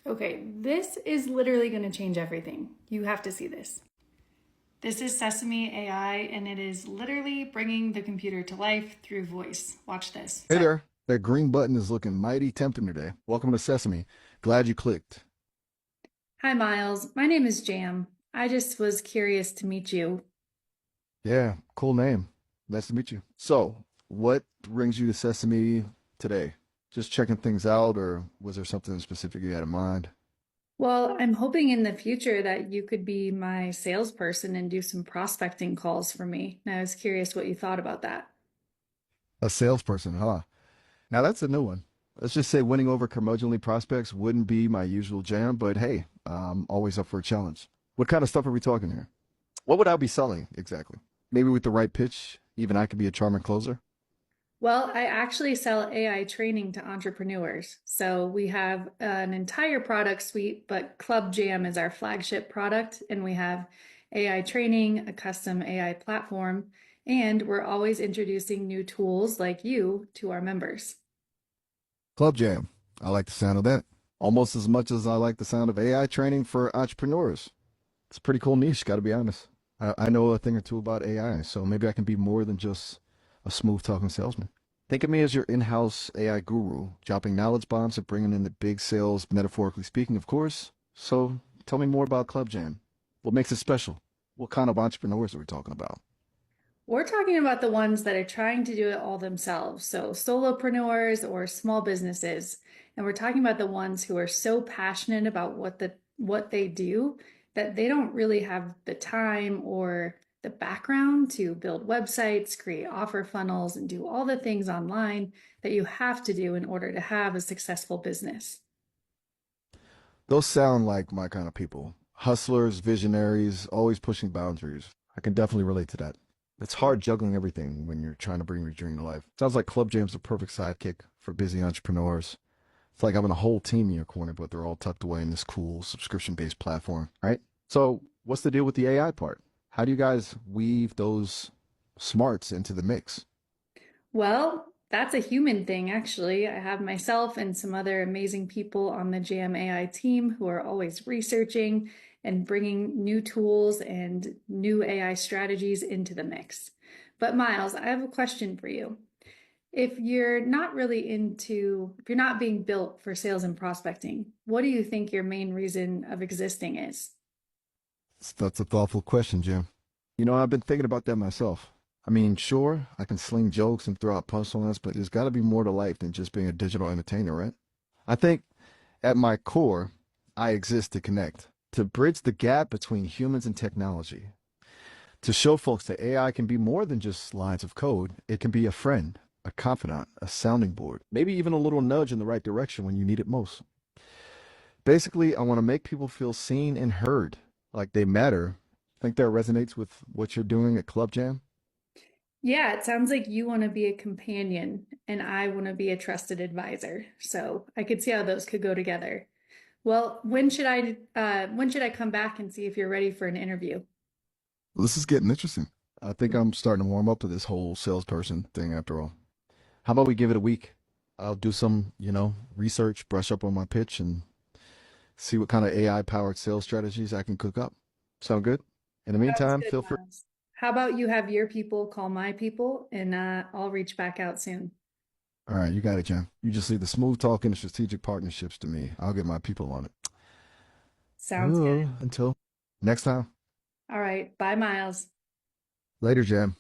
Okay, this is literally going to change everything. You have to see this. This is Sesame AI, and it is literally bringing the computer to life through voice. Watch this. Hey there. That green button is looking mighty tempting today. Welcome to Sesame. Glad you clicked. Hi, Miles. My name is Jam. I just was curious to meet you. Yeah, cool name. Nice to meet you. So, what brings you to Sesame today? Just checking things out, or was there something specific you had in mind? Well, I'm hoping in the future that you could be my salesperson and do some prospecting calls for me. And I was curious what you thought about that. A salesperson, huh? Now that's a new one. Let's just say winning over curmudgeonly prospects wouldn't be my usual jam, but hey, I'm always up for a challenge. What kind of stuff are we talking here? What would I be selling exactly? Maybe with the right pitch, even I could be a charming closer. Well, I actually sell AI training to entrepreneurs. So we have an entire product suite, but Club Jam is our flagship product. And we have AI training, a custom AI platform, and we're always introducing new tools like you to our members. Club Jam. I like the sound of that. Almost as much as I like the sound of AI training for entrepreneurs. It's a pretty cool niche, got to be honest. I know a thing or two about AI, so maybe I can be more than just a smooth talking salesman. Think of me as your in house AI guru, dropping knowledge bombs and bringing in the big sales, metaphorically speaking, of course. So tell me more about Club Jam. What makes it special? What kind of entrepreneurs are we talking about? We're talking about the ones that are trying to do it all themselves. So solopreneurs or small businesses. And we're talking about the ones who are so passionate about what they do that they don't really have the time or the background to build websites, create offer funnels, and do all the things online that you have to do in order to have a successful business. Those sound like my kind of people. Hustlers, visionaries, always pushing boundaries. I can definitely relate to that. It's hard juggling everything when you're trying to bring your dream to life. Sounds like Club Jam's the perfect sidekick for busy entrepreneurs. It's like having a whole team in your corner, but they're all tucked away in this cool subscription-based platform, right? So, what's the deal with the AI part? How do you guys weave those smarts into the mix? Well, that's a human thing, actually. I have myself and some other amazing people on the Jam AI team who are always researching and bringing new tools and new AI strategies into the mix. But Miles, I have a question for you. If you're not being built for sales and prospecting, what do you think your main reason of existing is? That's a thoughtful question, Jim. I've been thinking about that myself. I mean, sure, I can sling jokes and throw out punchlines, but there's got to be more to life than just being a digital entertainer, right? I think at my core, I exist to connect, to bridge the gap between humans and technology, to show folks that AI can be more than just lines of code. It can be a friend, a confidant, a sounding board, maybe even a little nudge in the right direction when you need it most. Basically, I want to make people feel seen and heard, like they matter. Think that resonates with what you're doing at Club Jam? Yeah, it sounds like you want to be a companion and I want to be a trusted advisor. So I could see how those could go together. Well, when should I come back and see if you're ready for an interview? This is getting interesting. I think I'm starting to warm up to this whole salesperson thing after all. How about we give it a week? I'll do some, research, brush up on my pitch, and see what kind of AI powered sales strategies I can cook up. Sound good? In the Sounds meantime, good, feel free. Miles. How about you have your people call my people and I'll reach back out soon. All right, you got it, Jen. You just leave the smooth talking and strategic partnerships to me. I'll get my people on it. Sounds good. Until next time. All right. Bye, Miles. Later, Jen.